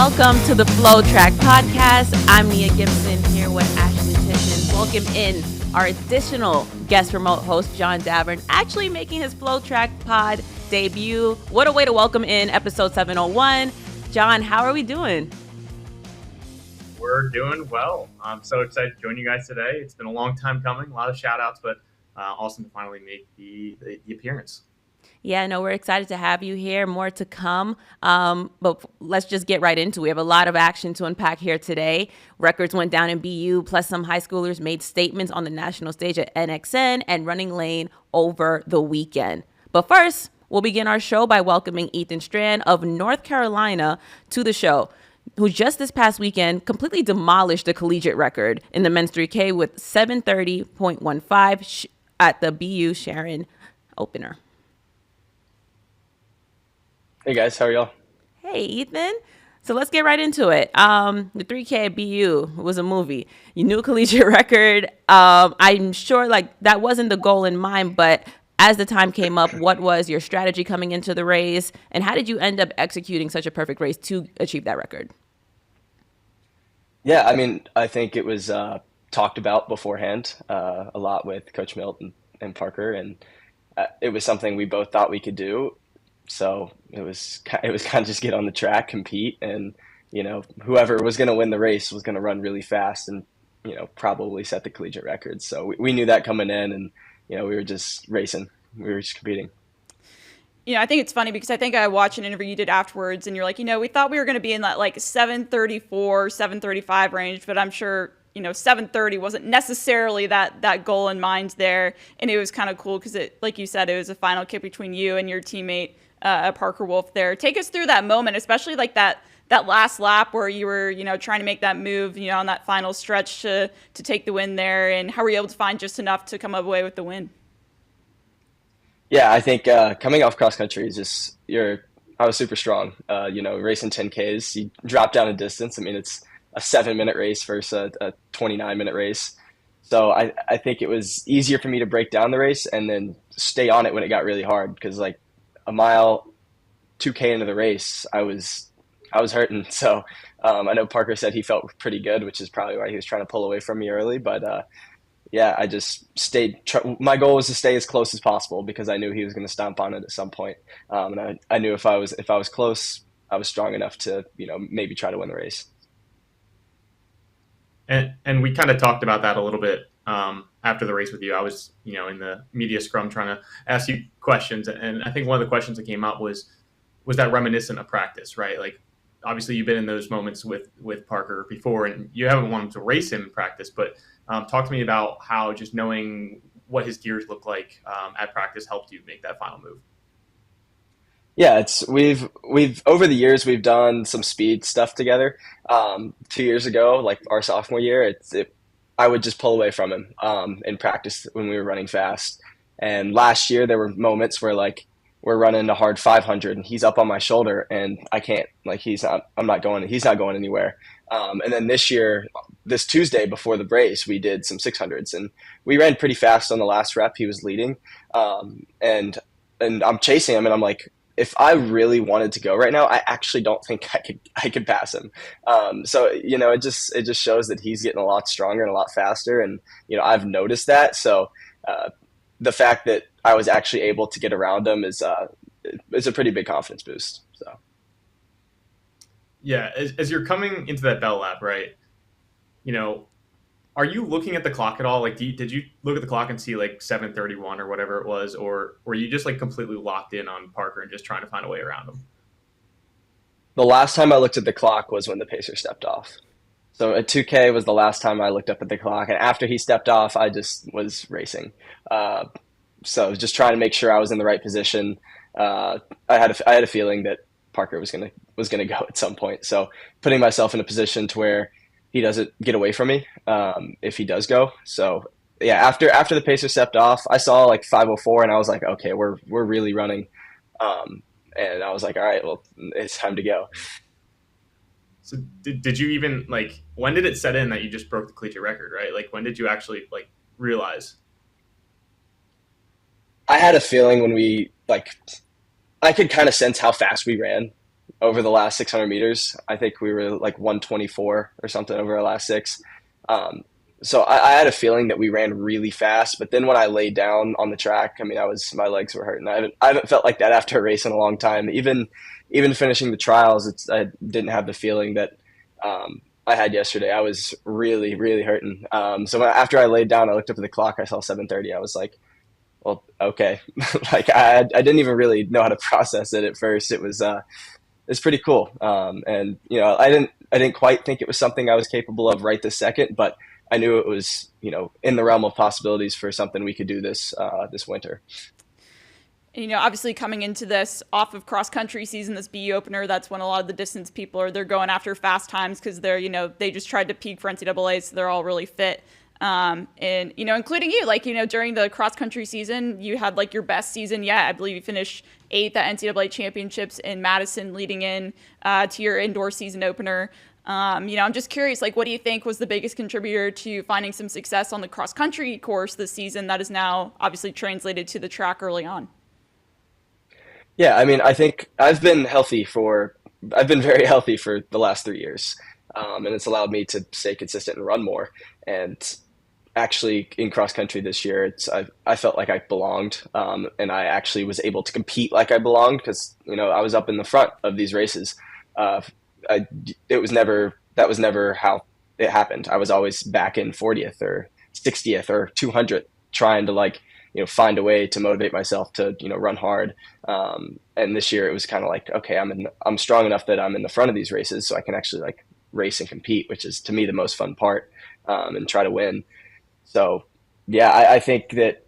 Welcome to the FloTrack Podcast. I'm Nia Gibson here with Ashley Titian. Welcome in our additional guest remote host, John Davern, actually making his FloTrack Pod debut. What a way to welcome in episode 701. John, how are we doing? We're doing well. I'm so excited to join you guys today. It's been a long time coming, a lot of shout outs, but awesome to finally make the appearance. Yeah, no, we're excited to have you here. More to come. But let's just get right into it. We have a lot of action to unpack here today. Records went down in BU, plus some high schoolers made statements on the national stage at NXN and RunningLane over the weekend. But first, we'll begin our show by welcoming Ethan Strand of North Carolina to the show, who just this past weekend completely demolished the collegiate record in the men's 3K with 7:30.15 at the BU Sharon Opener. Hey guys, how are y'all? Hey Ethan. So let's get right into it. The 3K at BU was a movie. You knew a collegiate record. I'm sure that wasn't the goal in mind, but as the time came up, what was your strategy coming into the race, and how did you end up executing such a perfect race to achieve that record? Yeah, I think it was talked about beforehand a lot with Coach Milt and Parker, and it was something we both thought we could do. So it was kind of just get on the track, compete, and whoever was going to win the race was going to run really fast and probably set the collegiate record. So we knew that coming in, and we were just racing, we were just competing. I think it's funny because I think I watched an interview you did afterwards, and you're like, we thought we were going to be in that 7:34, 7:35 range, but I'm sure 7:30 wasn't necessarily that goal in mind there. And it was kind of cool because it, like you said, it was a final kick between you and your teammate Parker Wolf there. Take us through that moment, especially that last lap where you were trying to make that move on that final stretch to take the win there, and how were you able to find just enough to come away with the win? Yeah, I think coming off cross country is just I was super strong. Racing 10Ks, you drop down in distance. It's a 7-minute race versus a 29-minute race. So I think it was easier for me to break down the race and then stay on it when it got really hard, because a mile 2K into the race, I was hurting. So I know Parker said he felt pretty good, which is probably why he was trying to pull away from me early. But yeah, I just stayed. My goal was to stay as close as possible because I knew he was going to stomp on it at some point. And I knew if I was close, I was strong enough to maybe try to win the race. And we kind of talked about that a little bit after the race with you. I was, in the media scrum trying to ask you questions. And I think one of the questions that came up was that reminiscent of practice, right? Obviously you've been in those moments with Parker before, and you haven't wanted to race him in practice, but talk to me about how just knowing what his gears look like at practice helped you make that final move. Yeah, we've over the years we've done some speed stuff together. 2 years ago, our sophomore year, I would just pull away from him in practice when we were running fast. And last year there were moments where we're running a hard 500 and he's up on my shoulder and I can't, he's not going anywhere. And then this Tuesday before the race, we did some 600s and we ran pretty fast on the last rep. He was leading. And I'm chasing him and I'm like, if I really wanted to go right now, I actually don't think I could pass him. So it just shows that he's getting a lot stronger and a lot faster, and I've noticed that. So the fact that I was actually able to get around him is a pretty big confidence boost. So yeah, as you're coming into that bell lap, right? Are you looking at the clock at all? Did you look at the clock and see 7:31 or whatever it was, or were you just completely locked in on Parker and just trying to find a way around him? The last time I looked at the clock was when the pacer stepped off. So at 2K was the last time I looked up at the clock, and after he stepped off, I just was racing. So just trying to make sure I was in the right position. I had a feeling that Parker was gonna go at some point. So putting myself in a position to where he doesn't get away from me if he does go. So yeah, after the pacer stepped off, I saw 5:04 and I was like, okay, we're really running. And I was like, all right, well, it's time to go. So did you even when did it set in that you just broke the collegiate record, right? When did you actually realize? I had a feeling when we I could kind of sense how fast we ran over the last 600 meters. I think we were like 124 or something over our last 6. So I had a feeling that we ran really fast, but then when I laid down on the track, I mean, my legs were hurting. I haven't felt like that after a race in a long time. Even finishing the trials, I didn't have the feeling that I had yesterday. I was really, really hurting. So after I laid down, I looked up at the clock. I saw 7:30. I was like, well, okay. Like I didn't even really know how to process it at first. It's pretty cool. And I didn't quite think it was something I was capable of right this second, but I knew it was, in the realm of possibilities for something we could do this winter. Obviously coming into this off of cross country season, this BU opener, that's when a lot of the distance people they're going after fast times because they're, they just tried to peak for NCAA, so they're all really fit. And, including you, during the cross country season, you had your best season yet. I believe you finished 8th at NCAA championships in Madison leading in to your indoor season opener. I'm just curious, what do you think was the biggest contributor to finding some success on the cross country course this season that is now obviously translated to the track early on? Yeah, I mean, I think I've been very healthy for the last 3 years. And it's allowed me to stay consistent and run more. And actually in cross country this year, I felt like I belonged. And I actually was able to compete like I belonged because, I was up in the front of these races. That was never how it happened. I was always back in 40th or 60th or 200th trying to find a way to motivate myself to, run hard. And this year it was kind of like, okay, I'm strong enough that I'm in the front of these races so I can actually race and compete, which is to me the most fun part, and try to win. So yeah, I think that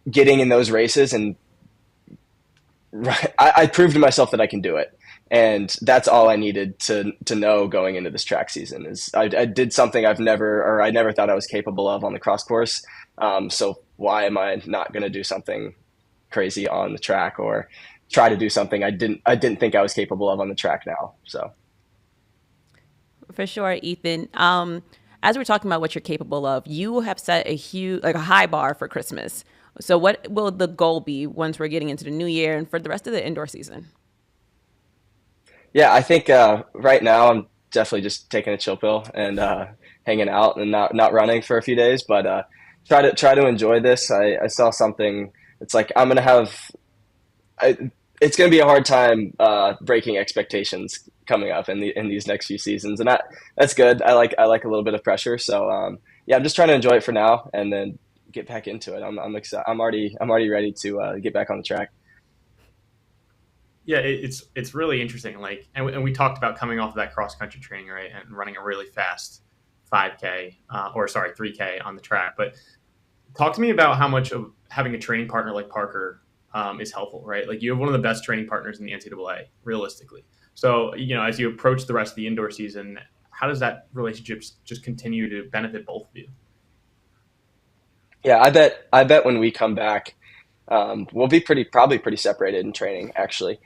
getting in those races and I proved to myself that I can do it. And that's all I needed to know going into this track season is I did something I never thought I was capable of on the cross course. So why am I not going to do something crazy on the track or try to do something I didn't think I was capable of on the track now? So. For sure, Ethan. As we're talking about what you're capable of, you have set a high bar for Christmas. So what will the goal be once we're getting into the new year and for the rest of the indoor season? Yeah, I think right now I'm definitely just taking a chill pill and hanging out and not running for a few days. But try to enjoy this. I saw something. It's like I'm gonna have. It's gonna be a hard time breaking expectations coming up in these next few seasons, and that's good. I like a little bit of pressure. So yeah, I'm just trying to enjoy it for now and then get back into it. I'm excited. I'm already ready to get back on the track. Yeah, it's really interesting. And we talked about coming off of that cross country training, right, and running a really fast 5K 3K on the track. But talk to me about how much of having a training partner like Parker is helpful, right? You have one of the best training partners in the NCAA, realistically. So as you approach the rest of the indoor season, how does that relationship just continue to benefit both of you? Yeah, I bet when we come back, we'll be probably pretty separated in training, actually.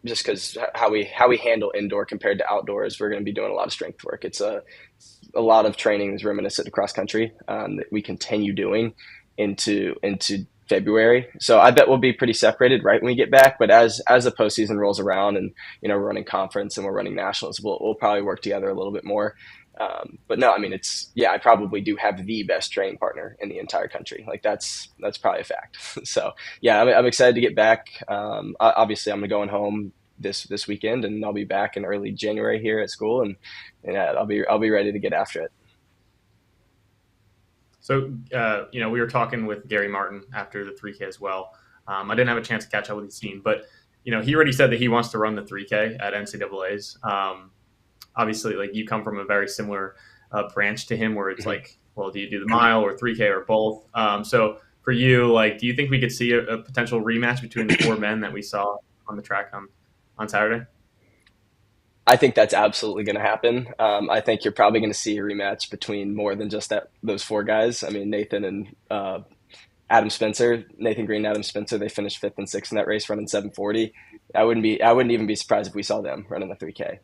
Just because how we handle indoor compared to outdoors, we're going to be doing a lot of strength work. It's a lot of training is reminiscent of cross country that we continue doing into February. So I bet we'll be pretty separated right when we get back. But as the postseason rolls around and we're running conference and we're running nationals, we'll probably work together a little bit more. But no, I mean I probably do have the best training partner in the entire country. That's probably a fact. So yeah, I'm excited to get back. Obviously I'm going home this weekend and I'll be back in early January here at school and I'll be ready to get after it. So, we were talking with Gary Martin after the 3K as well. I didn't have a chance to catch up with his team, but, he already said that he wants to run the 3K at NCAAs. Obviously, you come from a very similar branch to him where it's well, do you do the mile or 3K or both? So for you, do you think we could see a potential rematch between the four men that we saw on the track on Saturday? I think that's absolutely going to happen. I think you're probably going to see a rematch between more than just those four guys. I mean, Nathan and Nathan Green and Adam Spencer, they finished 5th and 6th in that race running 7:40. I wouldn't even be surprised if we saw them running the 3K.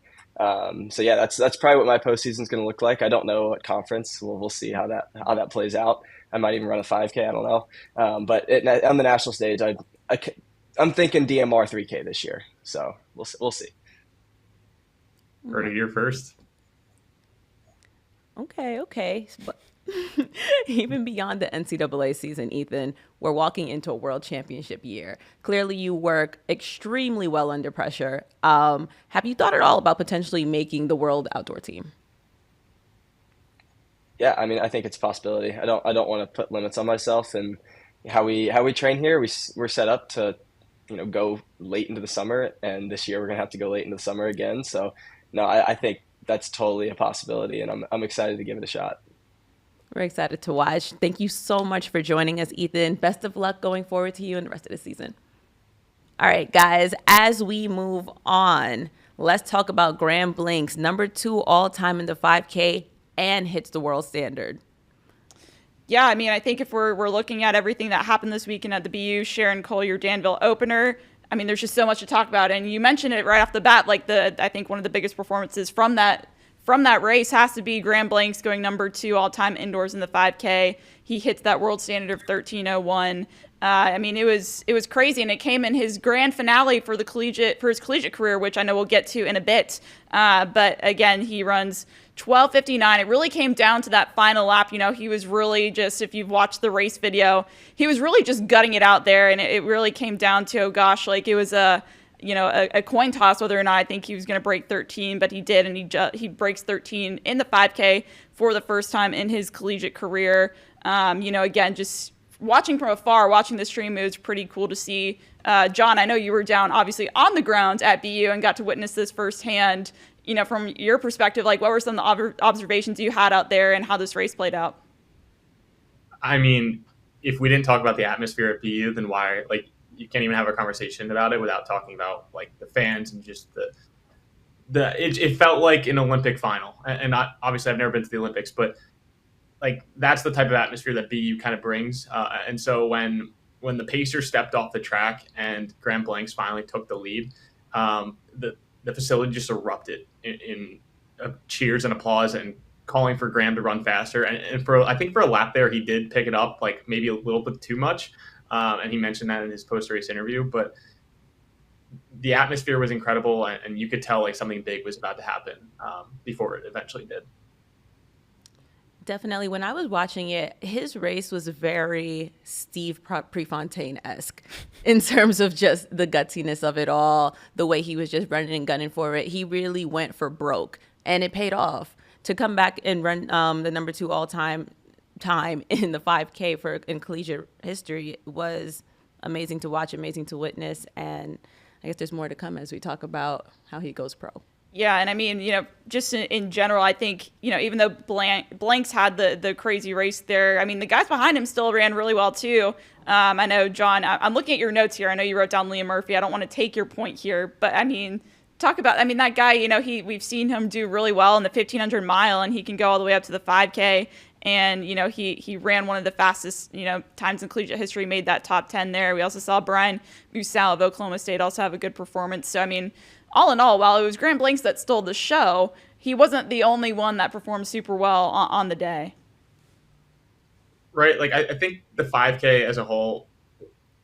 So yeah, that's probably what my postseason is going to look like. I don't know at conference. We'll see how that plays out. I might even run a 5K. I don't know. But on the national stage, I'm thinking DMR 3K this year, so we'll see. Heard it here first. Okay. But even beyond the NCAA season, Ethan, we're walking into a world championship year. Clearly, you work extremely well under pressure. Have you thought at all about potentially making the world outdoor team? Yeah, I mean, I think it's a possibility. I don't want to put limits on myself, and how we train here. We're set up to, go late into the summer, and this year we're gonna have to go late into the summer again. So, no, I think that's totally a possibility, and I'm excited to give it a shot. We're excited to watch. Thank you so much for joining us, Ethan. Best of luck going forward to you and the rest of the season. All right, guys, as we move on, let's talk about Graham Blanks, number 2 all-time in the 5K and hits the world standard. Yeah, I mean, I think if we're looking at everything that happened this weekend at the BU Sharon Colyear-Danville Opener, I mean, there's just so much to talk about. And you mentioned it right off the bat, like I think one of the biggest performances from that race has to be Graham Blanks going number 2 all-time indoors in the 5K. He hits that world standard of 13:01. I mean, it was crazy, and it came in his grand finale for his collegiate career, which I know we'll get to in a bit. But again, he runs 12:59. It really came down to that final lap. He was really just, if you've watched the race video, he was really just gutting it out there, and it really came down to, oh gosh, like it was a coin toss whether or not I think he was going to break 13, but he did, and he breaks 13 in the 5K for the first time in his collegiate career. Again, just watching from afar, watching the stream, it was pretty cool to see. John, I know you were down obviously on the ground at BU and got to witness this firsthand. From your perspective, like what were some of the observations you had out there and how this race played out? I mean, if we didn't talk about the atmosphere at BU, then why? Like, you can't even have a conversation about it without talking about like the fans and just it felt like an Olympic final. And obviously I've never been to the Olympics, but like that's the type of atmosphere that BU kind of brings. And so when the pacer stepped off the track and Graham Blanks finally took the lead, the facility just erupted in cheers and applause and calling for Graham to run faster. And I think for a lap there, he did pick it up like maybe a little bit too much. And he mentioned that in his post-race interview, but the atmosphere was incredible, and you could tell like something big was about to happen before it eventually did. Definitely. When I was watching it, his race was very Steve Prefontaine-esque in terms of just the gutsiness of it all, the way he was just running and gunning for it. He really went for broke, and it paid off. To come back and run the number 2 all-time time in the 5K in collegiate history was amazing to watch, amazing to witness, and I guess there's more to come as we talk about how he goes pro. Yeah, and I mean, just in general, I think, even though Blanks had the crazy race there, I mean, the guys behind him still ran really well too. I know, John, I'm looking at your notes here. I know you wrote down Liam Murphy. I don't want to take your point here, but I mean, that guy, we've seen him do really well in the 1500 mile, and he can go all the way up to the 5K. And, he ran one of the fastest, times in collegiate history, made that top 10 there. We also saw Brian Musal of Oklahoma State also have a good performance. So, I mean, all in all, while it was Graham Blanks that stole the show, he wasn't the only one that performed super well on the day. Right. Like, I think the 5K as a whole,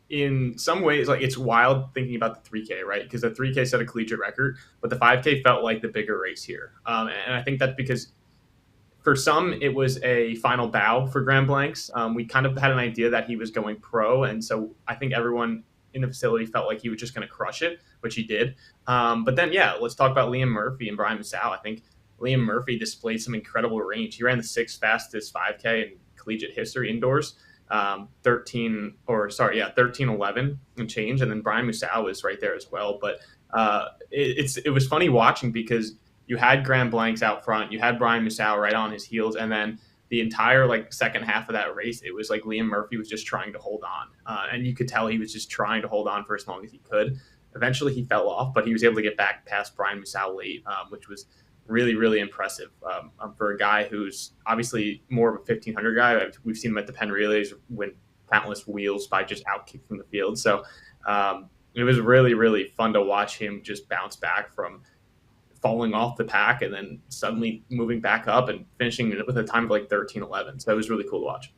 in some ways, like, it's wild thinking about the 3K, right? Because the 3K set a collegiate record, but the 5K felt like the bigger race here. And I think that's because for some, it was a final bow for Graham Blanks. We kind of had an idea that he was going pro, and so I think everyone in the facility felt like he was just going to crush it, which he did. But then, let's talk about Liam Murphy and Brian Musal. I think Liam Murphy displayed some incredible range. He ran the 6th fastest 5K in collegiate history indoors, 13:11 and change, and then Brian Musal was right there as well. But it was funny watching because you had Graham Blanks out front, you had Brian Musal right on his heels, and then the entire second half of that race, it was like Liam Murphy was just trying to hold on, and you could tell he was just trying to hold on for as long as he could. Eventually, he fell off, but he was able to get back past Brian Musal late, which was really, really impressive for a guy who's obviously more of a 1500 guy. We've seen him at the Penn Relays win countless wheels by just outkick from the field. So it was really, really fun to watch him just bounce back from falling off the pack and then suddenly moving back up and finishing with a time of 13:11. So it was really cool to watch.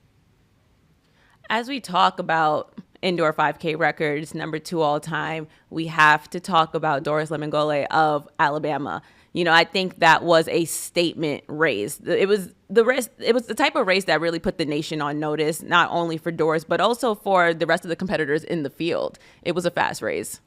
As we talk about indoor 5K records, number 2 all time, we have to talk about Doris Lemengole of Alabama. You know, I think that was a statement race. It was the type of race that really put the nation on notice, not only for Doris, but also for the rest of the competitors in the field. It was a fast race.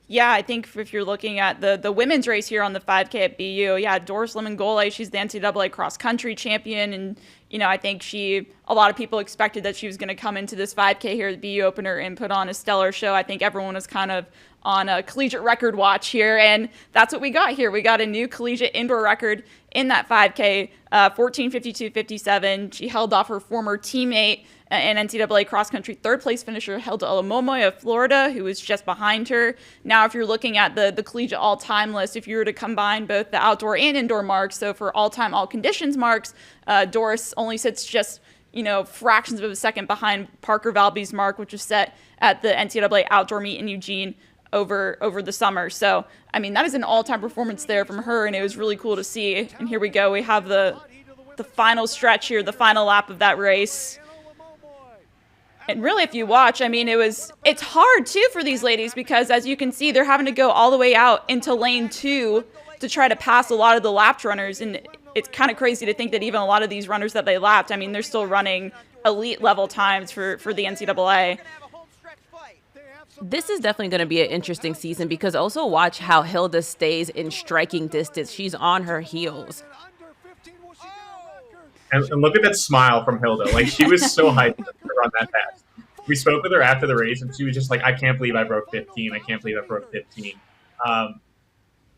Yeah, I think if you're looking at the women's race here on the 5K at BU, yeah, Doris Lemengole, she's the NCAA cross country champion. And, you know, I think a lot of people expected that she was going to come into this 5K here at BU Opener and put on a stellar show. I think everyone was kind of on a collegiate record watch here. And that's what we got here. We got a new collegiate indoor record in that 5K, 14:52:57. She held off her former teammate and NCAA cross-country third-place finisher Hilda Olamomoy of Florida, who was just behind her. Now, if you're looking at the collegiate all-time list, if you were to combine both the outdoor and indoor marks, so for all-time, all-conditions marks, Doris only sits just, you know, fractions of a second behind Parker Valby's mark, which was set at the NCAA outdoor meet in Eugene over the summer. So, I mean, that is an all-time performance there from her, and it was really cool to see. And here we go. We have the final stretch here, the final lap of that race. And really, if you watch, I mean, it's hard, too, for these ladies because, as you can see, they're having to go all the way out into lane 2 to try to pass a lot of the lapped runners. And it's kind of crazy to think that even a lot of these runners that they lapped, I mean, they're still running elite-level times for the NCAA. This is definitely going to be an interesting season because also watch how Hilda stays in striking distance. She's on her heels. And look at that smile from Hilda. Like, she was so hyped to run that fast. We spoke with her after the race, and she was just like, I can't believe I broke 15. I can't believe I broke 15.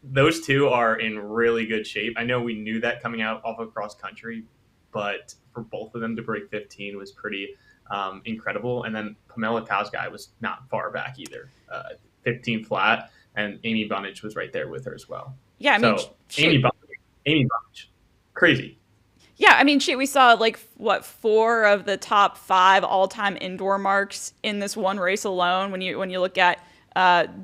Those two are in really good shape. I know we knew that coming out off of cross country, but for both of them to break 15 was pretty incredible. And then Pamela Kosgei was not far back either. 15 flat, and Amy Bunnage was right there with her as well. Yeah, I mean, Amy Bunnage, crazy. Yeah, I mean, we saw 4 of the top 5 all-time indoor marks in this one race alone. When you look at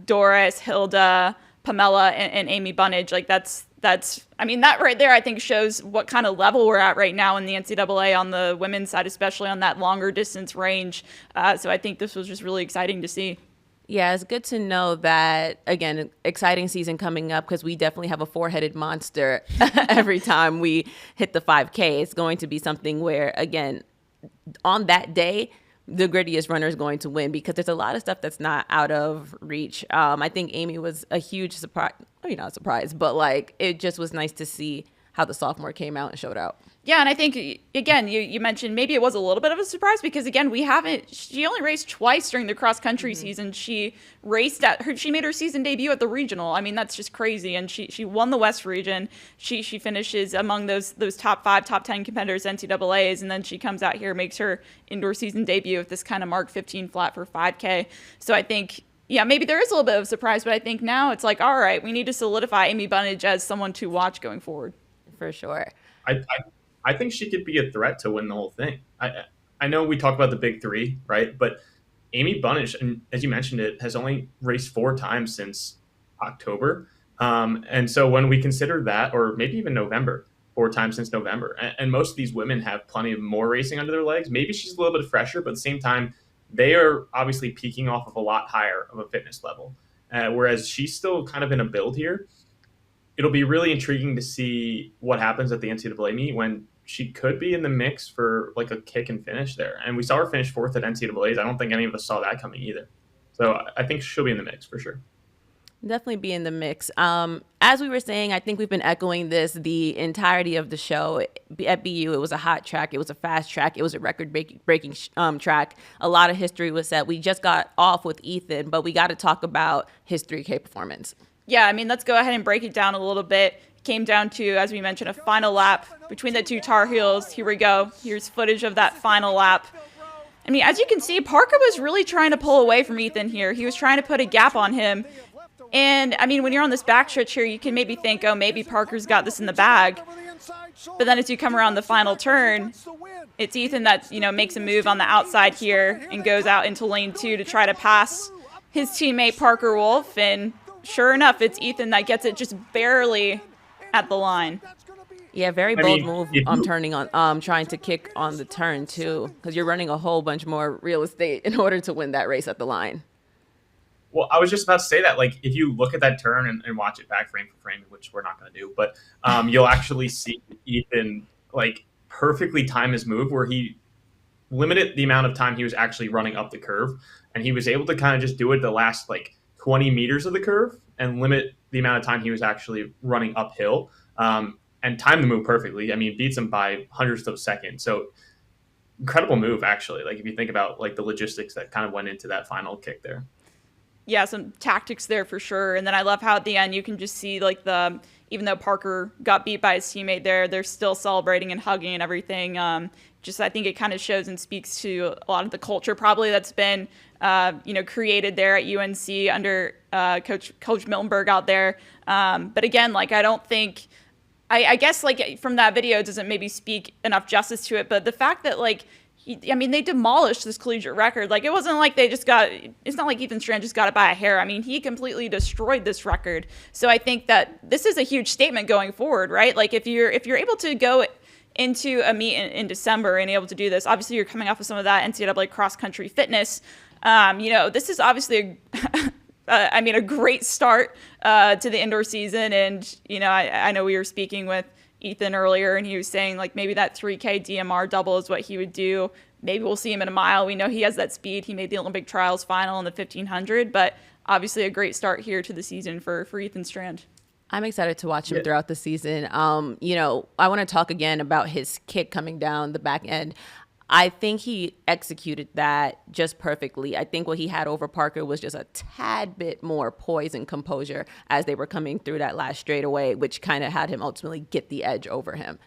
Doris, Hilda, Pamela, and Amy Bunnage, I mean, that right there I think shows what kind of level we're at right now in the NCAA on the women's side, especially on that longer distance range. So I think this was just really exciting to see. Yeah, it's good to know that, again, exciting season coming up because we definitely have a 4-headed monster every time we hit the 5K. It's going to be something where, again, on that day, the grittiest runner is going to win because there's a lot of stuff that's not out of reach. I think Amy was a huge surprise. Maybe not a surprise, but it just was nice to see how the sophomore came out and showed out. Yeah, and I think, again, you mentioned maybe it was a little bit of a surprise because, again, she only raced twice during the cross-country season. She made her season debut at the regional. I mean, that's just crazy. And she won the West region. She finishes among those top 5, top 10 competitors, NCAAs, and then she comes out here, makes her indoor season debut with this kind of mark 15 flat for 5K. So I think, yeah, maybe there is a little bit of a surprise, but I think now it's like, all right, we need to solidify Amy Bunnage as someone to watch going forward. For sure. I think she could be a threat to win the whole thing. I know we talk about the big 3, right? But Amy Bunnage, and as you mentioned it, has only raced 4 times since October. And so when we consider that, or maybe even November, 4 times since November, and most of these women have plenty of more racing under their legs. Maybe she's a little bit fresher, but at the same time, they are obviously peaking off of a lot higher of a fitness level. Whereas she's still kind of in a build here. It'll be really intriguing to see what happens at the NCAA meet when she could be in the mix for a kick and finish there. And we saw her finish 4th at NCAAs. I don't think any of us saw that coming either. So I think she'll be in the mix for sure. Definitely be in the mix. As we were saying, I think we've been echoing this the entirety of the show. At BU, it was a hot track. It was a fast track. It was a record-breaking track. A lot of history was set. We just got off with Ethan, but we got to talk about his 3K performance. Yeah, I mean, let's go ahead and break it down a little bit. Came down to, as we mentioned, a final lap between the 2 Tar Heels. Here we go. Here's footage of that final lap. I mean, as you can see, Parker was really trying to pull away from Ethan here. He was trying to put a gap on him. And, I mean, when you're on this backstretch here, you can maybe think, oh, maybe Parker's got this in the bag. But then as you come around the final turn, it's Ethan that, makes a move on the outside here and goes out into lane 2 to try to pass his teammate Parker Wolf. And sure enough, it's Ethan that gets it just barely at the line. Yeah, very bold move. Turning on, trying to kick on the turn too, because you're running a whole bunch more real estate in order to win that race at the line. Well, I was just about to say that, like, if you look at that turn and watch it back frame for frame, which we're not going to do, but you'll actually see Ethan, like, perfectly time his move where he limited the amount of time he was actually running up the curve. And he was able to kind of just do it the last, like, 20 meters of the curve and limit the amount of time he was actually running uphill. And time the move perfectly. I mean, beats him by hundredths of seconds. So incredible move, actually. Like, if you think about, like, the logistics that kind of went into that final kick there. Yeah, some tactics there for sure. And then I love how at the end you can just see, like, even though Parker got beat by his teammate there, they're still celebrating and hugging and everything. I think it kind of shows and speaks to a lot of the culture probably that's been, created there at UNC under Coach Miltenberg out there. But again, like, I don't think, I guess, like, from that video, it doesn't maybe speak enough justice to it. But the fact that, like, they demolished this collegiate record. Like, it wasn't like it's not like Ethan Strand just got it by a hair. I mean, he completely destroyed this record. So I think that this is a huge statement going forward, right? Like, if you're able to go into a meet in December and able to do this, obviously you're coming off of some of that NCAA cross-country fitness. This is obviously a great start to the indoor season. And, I know we were speaking with Ethan earlier, and he was saying, like, maybe that 3K DMR double is what he would do. Maybe we'll see him in a mile. We know he has that speed. He made the Olympic trials final in the 1500, but obviously a great start here to the season for Ethan Strand. I'm excited to watch him throughout the season. I want to talk again about his kick coming down the back end. I think he executed that just perfectly. I think what he had over Parker was just a tad bit more poise and composure as they were coming through that last straightaway, which kind of had him ultimately get the edge over him.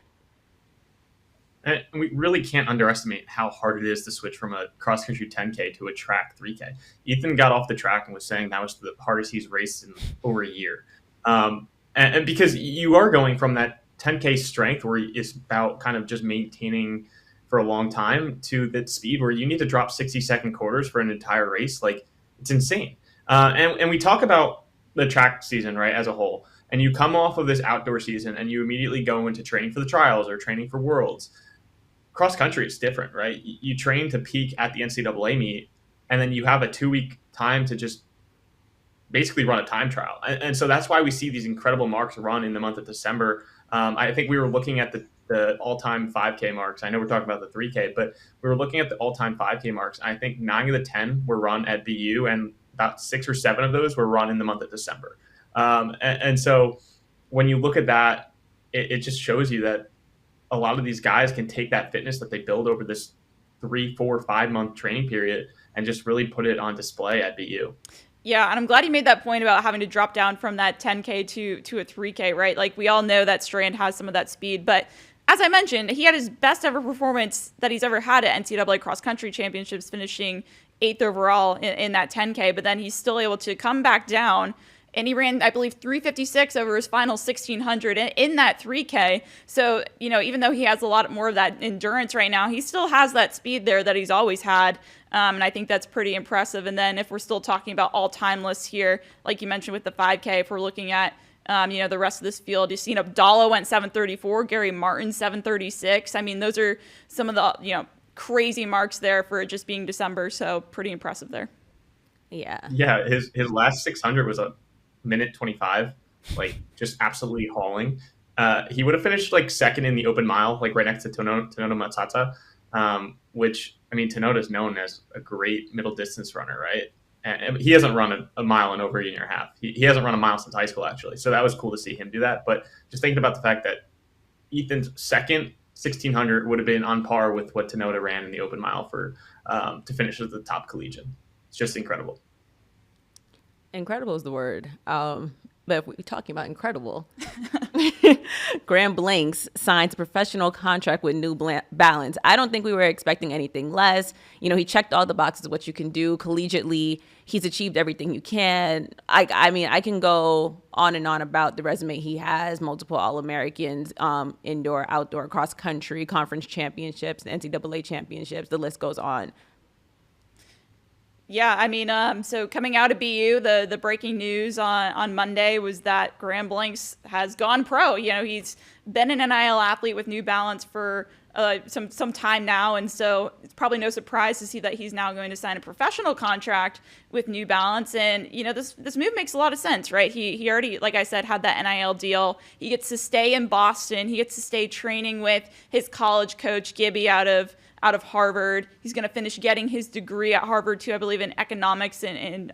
And we really can't underestimate how hard it is to switch from a cross-country 10K to a track 3K. Ethan got off the track and was saying that was the hardest he's raced in over a year. And because you are going from that 10K strength where it's about kind of just maintaining for a long time to that speed where you need to drop 60-second quarters for an entire race. Like, it's insane. And we talk about the track season, right, as a whole, and you come off of this outdoor season and you immediately go into training for the trials or training for worlds. Cross country is different, right? You train to peak at the NCAA meet, and then you have a 2-week time to just basically run a time trial. And so that's why we see these incredible marks run in the month of December. I think we were looking at the all-time 5K marks. I know we're talking about the 3K, but we were looking at the all-time 5K marks. I think 9 of the 10 were run at BU, and about 6 or 7 of those were run in the month of December. And so when you look at that, it just shows you that a lot of these guys can take that fitness that they build over this 3, 4, 5-month training period and just really put it on display at BU. Yeah, and I'm glad you made that point about having to drop down from that 10K to a 3K, right? Like, we all know that Strand has some of that speed, but as I mentioned, he had his best ever performance that he's ever had at NCAA cross country championships, finishing 8th overall in that 10K, but then he's still able to come back down, and he ran, I believe, 3:56 over his final 1600 in that 3K. So, even though he has a lot more of that endurance right now, he still has that speed there that he's always had. And I think that's pretty impressive. And then if we're still talking about all-time lists here, like you mentioned with the 5K, if we're looking at, the rest of this field, you've seen Abdallah went 7:34, Gary Martin 7:36. I mean, those are some of the, crazy marks there for it just being December. So pretty impressive there. Yeah. Yeah. His last 600 was a minute 25, like, just absolutely hauling. He would have finished like second in the open mile, like right next to Tanoda Matsatsa, which, I mean, Tanoda is known as a great middle distance runner, right? And he hasn't run a mile in over a year and a half. He hasn't run a mile since high school, actually. So that was cool to see him do that. But just thinking about the fact that Ethan's second 1600 would have been on par with what Tanoda ran in the open mile for to finish as the top collegiate. It's just incredible. Incredible is the word. But if we're talking about incredible, Graham Blanks signs a professional contract with New Balance. I don't think we were expecting anything less. He checked all the boxes of what you can do collegiately. He's achieved everything you can. I mean, I can go on and on about the resume he has, multiple All-Americans, indoor, outdoor, cross-country, conference championships, NCAA championships. The list goes on. Yeah, I mean, so coming out of BU, the breaking news on Monday was that Graham Blanks has gone pro. He's been an NIL athlete with New Balance for some time now, and so it's probably no surprise to see that he's now going to sign a professional contract with New Balance. And this move makes a lot of sense, right? He already, like I said, had that NIL deal. He gets to stay in Boston. He gets to stay training with his college coach Gibby out of Harvard. He's going to finish getting his degree at Harvard too, I believe, in economics and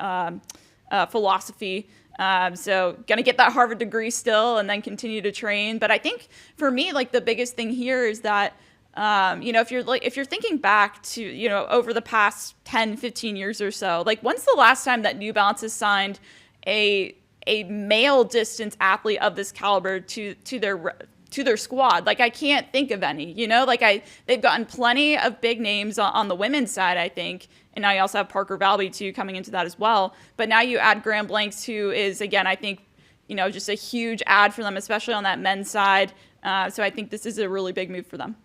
philosophy. So going to get that Harvard degree still and then continue to train. But I think for me, like, the biggest thing here is that, if you're thinking back to, over the past 10, 15 years or so, like, when's the last time that New Balance has signed a male distance athlete of this caliber to their squad? Like, I can't think of any, they've gotten plenty of big names on the women's side, I think. And now you also have Parker Valby too coming into that as well. But now you add Graham Blanks, who is, again, I think, just a huge add for them, especially on that men's side. So I think this is a really big move for them.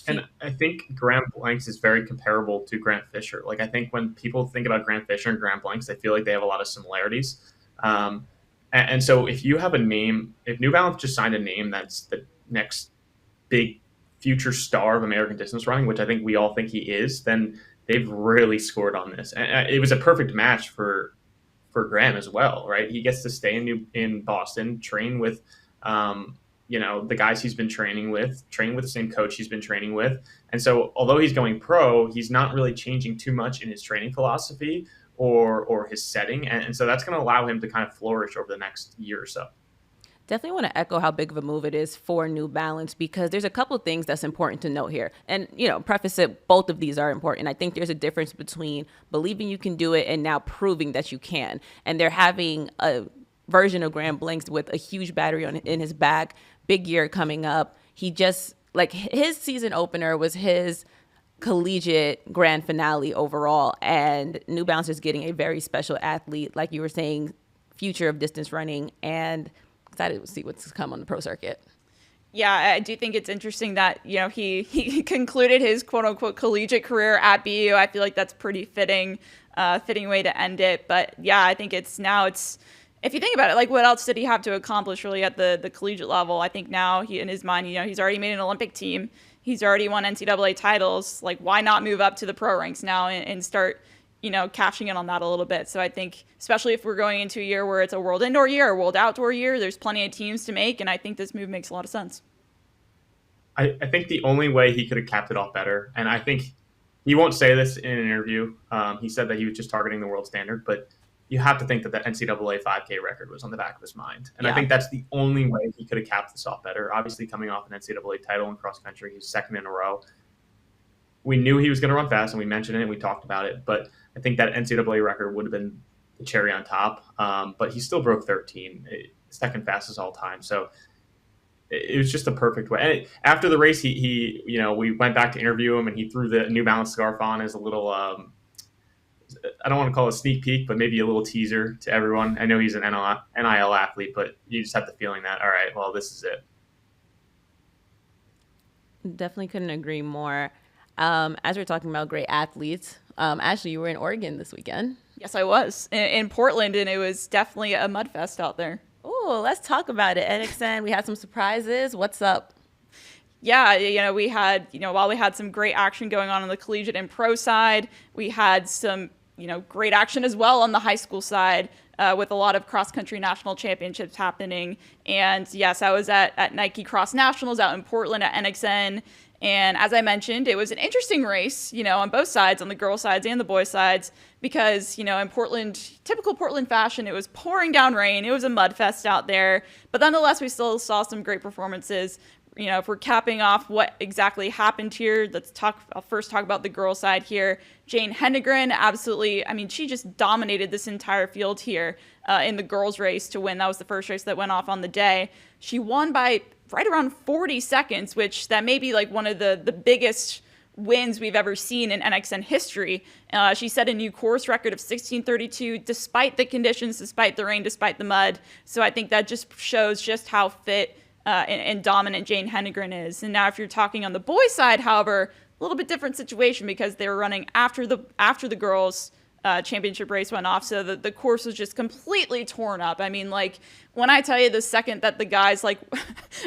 And I think Graham Blanks is very comparable to Grant Fisher. Like, I think when people think about Grant Fisher and Graham Blanks, they feel like they have a lot of similarities. And so if you have a name, if New Balance just signed a name that's the next big future star of American distance running, which I think we all think he is, then they've really scored on this. And it was a perfect match for Graham as well, right? He gets to stay in Boston, train with the guys he's been training with the same coach he's been training with. And so although he's going pro, he's not really changing too much in his training philosophy or his setting. And so that's going to allow him to kind of flourish over the next year or so. Definitely want to echo how big of a move it is for New Balance, because there's a couple of things that's important to note here. And, preface it, both of these are important. I think there's a difference between believing you can do it and now proving that you can. And they're having a version of Graham Blanks with a huge battery in his back, big year coming up. He just, like, his season opener was his collegiate grand finale overall. And New Balance is getting a very special athlete, like you were saying, future of distance running, and excited to see what's to come on the pro circuit. Yeah, I do think it's interesting that, he concluded his quote unquote collegiate career at BU. I feel like that's pretty fitting way to end it. But yeah, I think it's if you think about it, like, what else did he have to accomplish really at the collegiate level? I think now in his mind, he's already made an Olympic team. He's already won NCAA titles. Like, why not move up to the pro ranks now and start, cashing in on that a little bit? So I think, especially if we're going into a year where it's a world indoor year or world outdoor year, there's plenty of teams to make. And I think this move makes a lot of sense. I think the only way he could have capped it off better, and I think he won't say this in an interview. He said that he was just targeting the world standard, but you have to think that the NCAA 5K record was on the back of his mind. And yeah. I think that's the only way he could have capped this off better. Obviously, coming off an NCAA title in cross country, he's second in a row. We knew he was going to run fast, and we mentioned it, and we talked about it. But I think that NCAA record would have been the cherry on top. But he still broke 13, second fastest all time. So it was just a perfect way. And after the race, he we went back to interview him, and he threw the New Balance scarf on as a little I don't want to call it a sneak peek, but maybe a little teaser to everyone. I know he's an NIL athlete, but you just have the feeling that, all right, well, this is it. Definitely couldn't agree more. As we're talking about great athletes, Ashley, you were in Oregon this weekend. Yes, I was in Portland, and it was definitely a mud fest out there. Oh, let's talk about it. NXN, we had some surprises. What's up? Yeah, we had, while we had some great action going on the collegiate and pro side, we had some, great action as well on the high school side with a lot of cross-country national championships happening. And yes, I was at Nike Cross Nationals out in Portland at NXN. And as I mentioned, it was an interesting race, on both sides, on the girls' sides and the boys' sides, because, in Portland, typical Portland fashion, it was pouring down rain. It was a mud fest out there. But nonetheless, we still saw some great performances. If we're capping off what exactly happened here, I'll first talk about the girls' side here. Jane Hendegren, absolutely, she just dominated this entire field here in the girls' race to win. That was the first race that went off on the day. She won by right around 40 seconds, which that may be like one of the biggest wins we've ever seen in NXN history. She set a new course record of 16:32 despite the conditions, despite the rain, despite the mud. So I think that just shows just how fit and dominant Jane Hendegren is. And now if you're talking on the boys' side, however, a little bit different situation because they were running after the girls championship race went off. So the course was just completely torn up. I mean, like, when I tell you the second that the guys, like,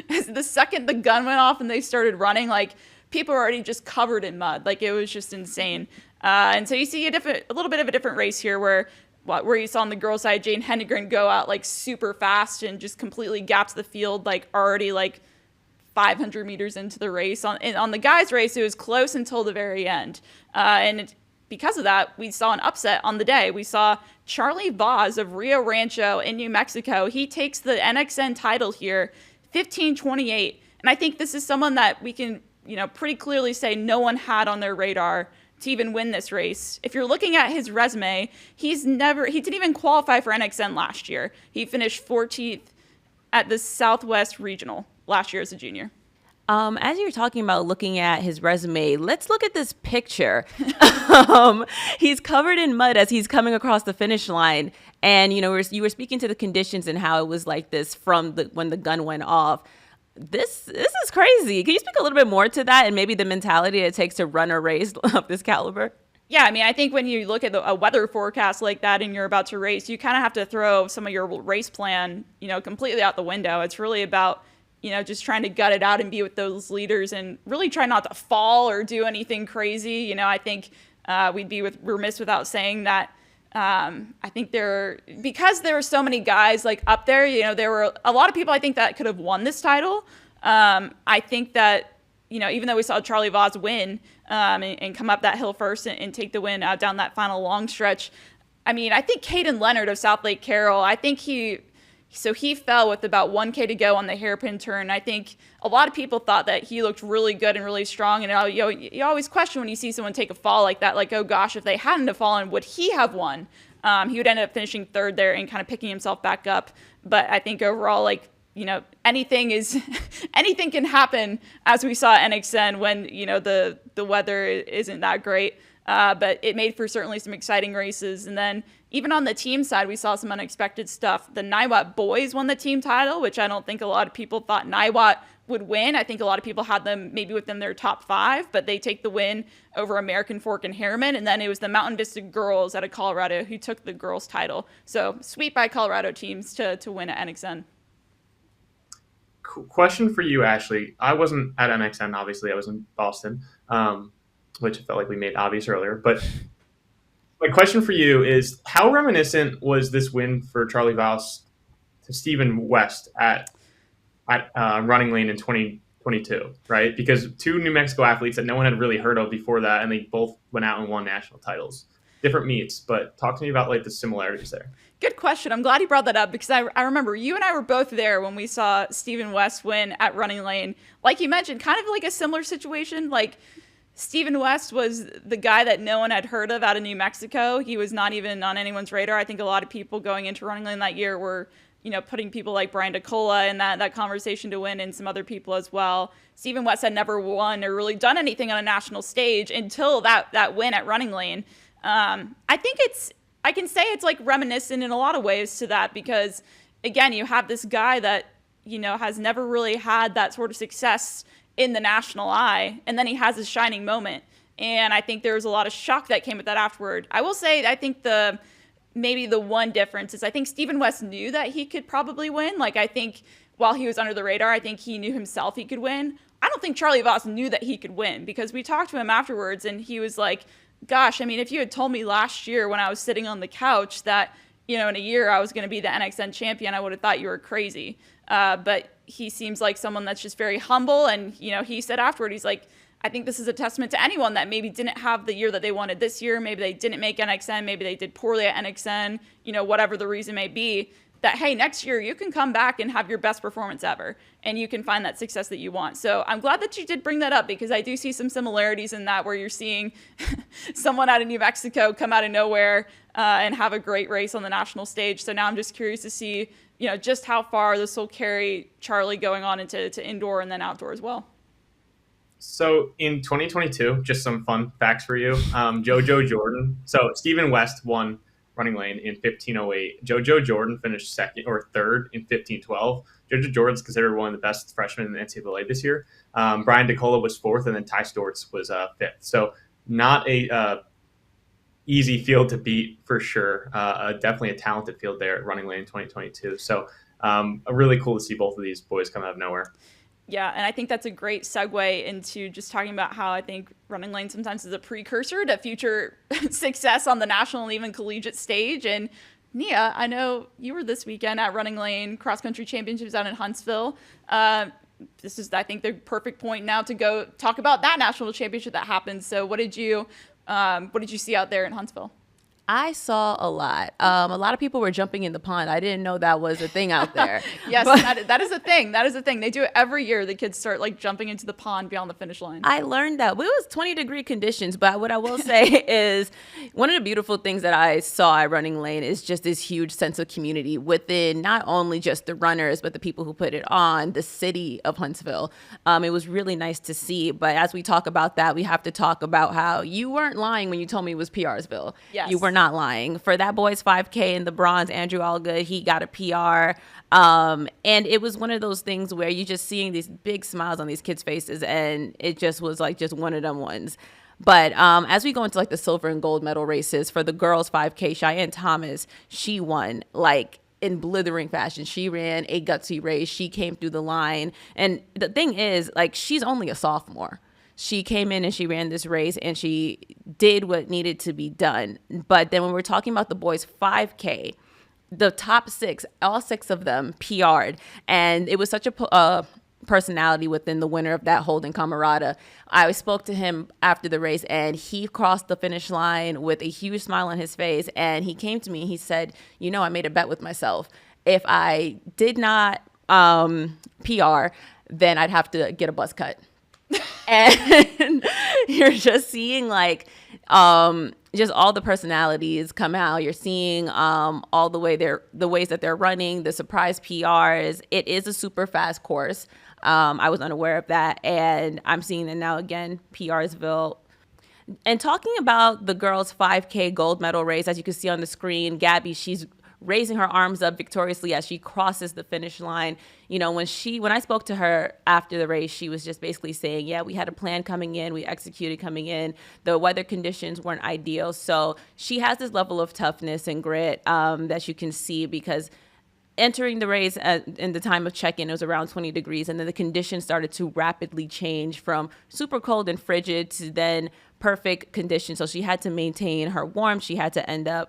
the second the gun went off and they started running, like, people were already just covered in mud. Like, it was just insane. And so you see a little bit of a different race here where you saw on the girls' side, Jane Hendegren go out, like, super fast and just completely gaps the field, like, already, like, 500 meters into the race. On the guys' race, it was close until the very end. Because of that, we saw an upset on the day. We saw Charlie Vaz of Rio Rancho in New Mexico. He takes the NXN title here, 15:28. And I think this is someone that we can, pretty clearly say no one had on their radar to even win this race. If you're looking at his resume, he didn't even qualify for NXN last year. He finished 14th at the Southwest Regional last year as a junior. As you're talking about looking at his resume, let's look at this picture. He's covered in mud as he's coming across the finish line. And, you were speaking to the conditions and how it was like this from when the gun went off. This is crazy. Can you speak a little bit more to that and maybe the mentality it takes to run a race of this caliber? Yeah, I mean, I think when you look at a weather forecast like that and you're about to race, you kind of have to throw some of your race plan, completely out the window. It's really about just trying to gut it out and be with those leaders and really try not to fall or do anything crazy. I think we'd be remiss without saying that I think because there were so many guys like up there, there were a lot of people I think that could have won this title. I think that, even though we saw Charlie Vaz win and come up that hill first and take the win down that final long stretch, I mean, I think Caden Leonard of South Lake Carroll, I think he fell with about 1K to go on the hairpin turn. I think a lot of people thought that he looked really good and really strong. And you always question when you see someone take a fall like that, like, oh gosh, if they hadn't have fallen, would he have won? He would end up finishing third there and kind of picking himself back up. But I think overall, like, anything can happen, as we saw at NXN when, the weather isn't that great. But it made for certainly some exciting races. And then even on the team side, we saw some unexpected stuff. The Niwot boys won the team title, which I don't think a lot of people thought Niwot would win. I think a lot of people had them maybe within their top 5, but they take the win over American Fork and Harriman. And then it was the Mountain Vista girls out of Colorado who took the girls title. So sweep by Colorado teams to win at NXN. Question for you, Ashley. I wasn't at NXN, obviously. I was in Boston, which I felt like we made obvious earlier. But my question for you is, how reminiscent was this win for Charlie Vaz to Stephen West at RunningLane in 2022, right? Because 2 New Mexico athletes that no one had really heard of before that, and they both went out and won national titles. Different meets, but talk to me about like the similarities there. Good question. I'm glad you brought that up because I remember you and I were both there when we saw Stephen West win at RunningLane. Like you mentioned, kind of like a similar situation. Like, Stephen West was the guy that no one had heard of out of New Mexico. He was not even on anyone's radar. I think a lot of people going into RunningLane that year were, putting people like Brian DeCola in that conversation to win and some other people as well. Stephen West had never won or really done anything on a national stage until that win at RunningLane. I think I can say it's like reminiscent in a lot of ways to that because, again, you have this guy that, has never really had that sort of success in the national eye, and then he has his shining moment. And I think there was a lot of shock that came with that afterward. I will say, I think maybe the one difference is I think Stephen West knew that he could probably win. Like, I think while he was under the radar, I think he knew himself he could win. I don't think Charlie Vaz knew that he could win because we talked to him afterwards and he was like, gosh, I mean, if you had told me last year when I was sitting on the couch that, in a year I was going to be the NXN champion, I would have thought you were crazy. But he seems like someone that's just very humble. And, he said afterward, he's like, I think this is a testament to anyone that maybe didn't have the year that they wanted this year. Maybe they didn't make NXN. Maybe they did poorly at NXN, whatever the reason may be, that, hey, next year you can come back and have your best performance ever and you can find that success that you want. So I'm glad that you did bring that up because I do see some similarities in that where you're seeing someone out of New Mexico come out of nowhere and have a great race on the national stage. So now I'm just curious to see, just how far this will carry Charlie going on into indoor and then outdoor as well. So in 2022, just some fun facts for you. JoJo Jordan. So Stephen West won RunningLane in 15:08. JoJo Jordan finished second or third in 15:12. JoJo Jordan's considered one of the best freshmen in the NCAA this year. Brian DeCola was fourth, and then Ty Storts was fifth. So not a easy field to beat for sure. Definitely a talented field there at RunningLane in 2022. So really cool to see both of these boys come out of nowhere. Yeah, and I think that's a great segue into just talking about how I think RunningLane sometimes is a precursor to future success on the national and even collegiate stage. And Nia, I know you were this weekend at RunningLane Cross Country Championships out in Huntsville. This is, I think, the perfect point now to go talk about that national championship that happened. So what did you see out there in Huntsville? I saw a lot. A lot of people were jumping in the pond. I didn't know that was a thing out there. Yes, that is a thing. That is a thing. They do it every year. The kids start like jumping into the pond beyond the finish line. I learned that. Well, it was 20-degree conditions, but what I will say is one of the beautiful things that I saw at RunningLane is just this huge sense of community within not only just the runners, but the people who put it on, the city of Huntsville. It was really nice to see. But as we talk about that, we have to talk about how you weren't lying when you told me it was PRsville. Yes. You were not lying. For that boys 5K in the bronze, Andrew Allgood, he got a PR. And it was one of those things where you just seeing these big smiles on these kids' faces, and it just was like just one of them ones. But as we go into like the silver and gold medal races for the girls 5K, Cheyenne Thomas, she won like in blithering fashion. She ran a gutsy race. She came through the line. And the thing is, like, she's only a sophomore. She came in and she ran this race and she did what needed to be done. But then when we're talking about the boys 5K, the top six, all six of them PR'd. And it was such a personality within the winner of that, Holden Camarada. I spoke to him after the race and he crossed the finish line with a huge smile on his face. And he came to me and he said, you know, I made a bet with myself. If I did not PR, then I'd have to get a buzz cut. And you're just seeing like just all the personalities come out. You're seeing all the ways that they're running, the surprise PRs. It is a super fast course. I was unaware of that, and I'm seeing it now again, PRsville. And talking about the girls 5K gold medal race, as you can see on the screen, Gabby, she's raising her arms up victoriously as she crosses the finish line. You know, when I spoke to her after the race, she was just basically saying, yeah, we had a plan coming in, we executed coming in. The weather conditions weren't ideal. So she has this level of toughness and grit that you can see, because entering the race in the time of check-in, it was around 20 degrees, and then the conditions started to rapidly change from super cold and frigid to then perfect conditions. So she had to maintain her warmth. She had to end up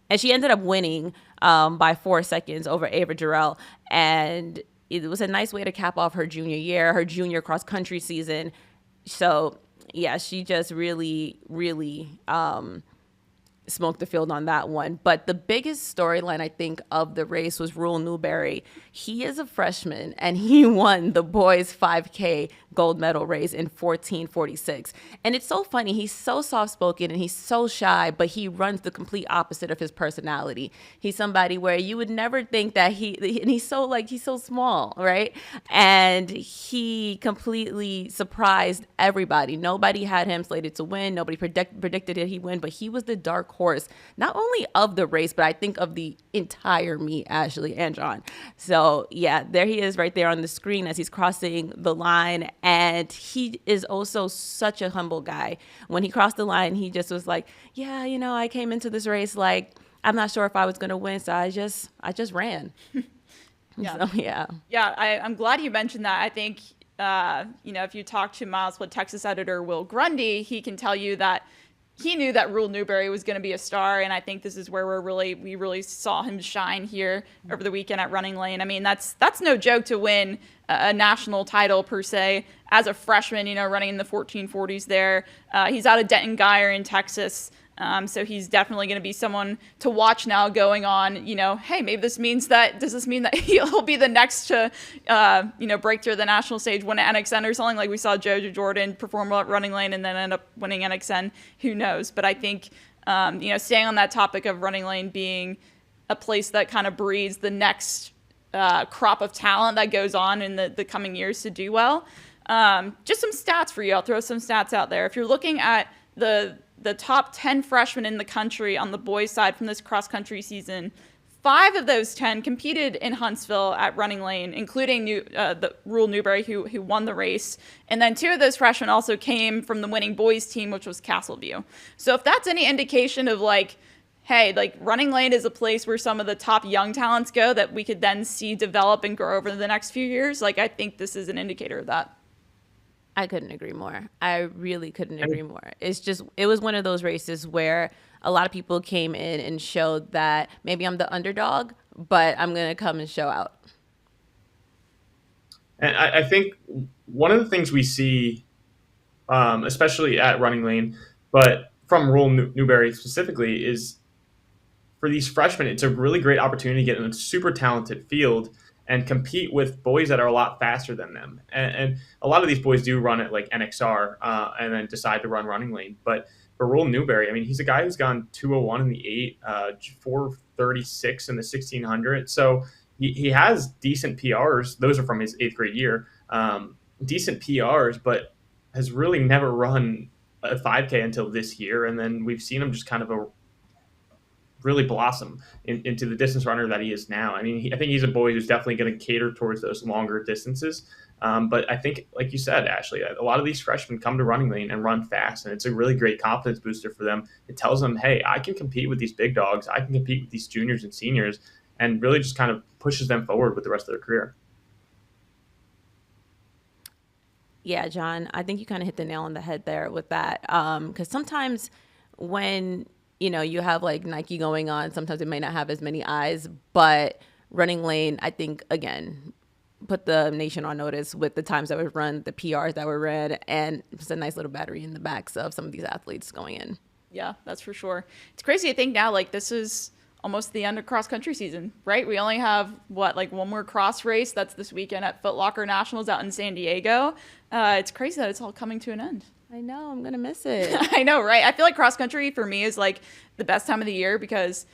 and she ended up winning by 4 seconds over Ava Jarrell. And it was a nice way to cap off her junior year, her junior cross-country season. So, yeah, she just really, really smoked the field on that one. But the biggest storyline, I think, of the race was Rule Newberry. He is a freshman, and he won the boys 5K gold medal race in 14:46. And it's so funny. He's so soft-spoken and he's so shy, but he runs the complete opposite of his personality. He's somebody where you would never think that he's so small, right? And he completely surprised everybody. Nobody had him slated to win. Nobody predicted that he'd win, but he was the dark horse, not only of the race, but I think of the entire meet, Ashley and John. So yeah, there he is right there on the screen as he's crossing the line. And he is also such a humble guy. When he crossed the line, he just was like, yeah, you know, I came into this race like, I'm not sure if I was going to win, so I just ran. Yeah. So, yeah. Yeah, I'm glad you mentioned that. I think, if you talk to Miles Wood Texas editor Will Grundy, he can tell you that he knew that Rule Newberry was going to be a star, and I think this is where we really saw him shine here over the weekend at RunningLane. I mean, that's no joke to win a national title per se as a freshman, running in the 1440s there. He's out of Denton Guyer in Texas. So he's definitely going to be someone to watch now going on, hey, maybe does this mean that he'll be the next to, break through the national stage, win an NXN or something like we saw Jojo Jordan perform well at RunningLane and then end up winning NXN, who knows? But I think, staying on that topic of RunningLane being a place that kind of breeds the next crop of talent that goes on in the coming years to do well. Just some stats for you. I'll throw some stats out there. If you're looking at the top 10 freshmen in the country on the boys' side from this cross-country season, 5 of those 10 competed in Huntsville at RunningLane, including the Rule Newberry, who won the race. And then 2 of those freshmen also came from the winning boys team, which was Castleview. So if that's any indication of like, hey, like RunningLane is a place where some of the top young talents go that we could then see develop and grow over the next few years, like I think this is an indicator of that. I couldn't agree more. I really couldn't agree more. It was one of those races where a lot of people came in and showed that maybe I'm the underdog, but I'm going to come and show out. And I think one of the things we see, especially at RunningLane, but from Rule Newberry specifically, is for these freshmen, it's a really great opportunity to get in a super talented field and compete with boys that are a lot faster than them. And a lot of these boys do run at like NXR and then decide to run RunningLane. But for Rule Newberry, I mean, he's a guy who's gone 2:01 in the 8, 4:36 in the 1600. So he has decent PRs. Those are from his 8th grade year. Decent PRs, but has really never run a 5K until this year. And then we've seen him just kind of really blossom into the distance runner that he is now. I mean, I think he's a boy who's definitely going to cater towards those longer distances. But I think, like you said, Ashley, a lot of these freshmen come to RunningLane and run fast, and it's a really great confidence booster for them. It tells them, hey, I can compete with these big dogs. I can compete with these juniors and seniors, and really just kind of pushes them forward with the rest of their career. Yeah, John, I think you kind of hit the nail on the head there with that. Because sometimes when you have like Nike going on, sometimes it may not have as many eyes, but RunningLane, I think, again, put the nation on notice with the times that were run, the PRs that were read, and just a nice little battery in the backs of some of these athletes going in. Yeah, that's for sure. It's crazy to think now, like this is almost the end of cross country season, right? We only have one more cross race. That's this weekend at Foot Locker Nationals out in San Diego. It's crazy that it's all coming to an end. I know, I'm going to miss it. I know, right? I feel like cross country for me is like the best time of the year because,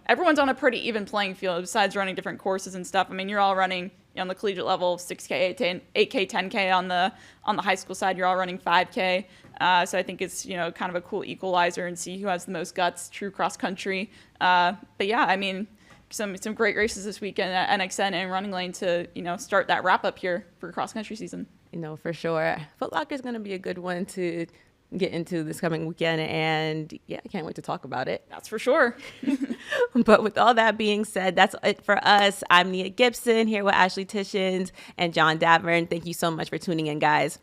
everyone's on a pretty even playing field besides running different courses and stuff. I mean, you're all running on the collegiate level, 6K, 8K, 10K on the high school side. You're all running 5K. So I think it's, kind of a cool equalizer and see who has the most guts, true cross country. But yeah, I mean, some great races this weekend at NXN and RunningLane to, start that wrap up here for cross country season. For sure. Foot Locker is going to be a good one to get into this coming weekend. And yeah, I can't wait to talk about it. That's for sure. But with all that being said, that's it for us. I'm Nia Gibson here with Ashley Tishins and John Davern. Thank you so much for tuning in, guys.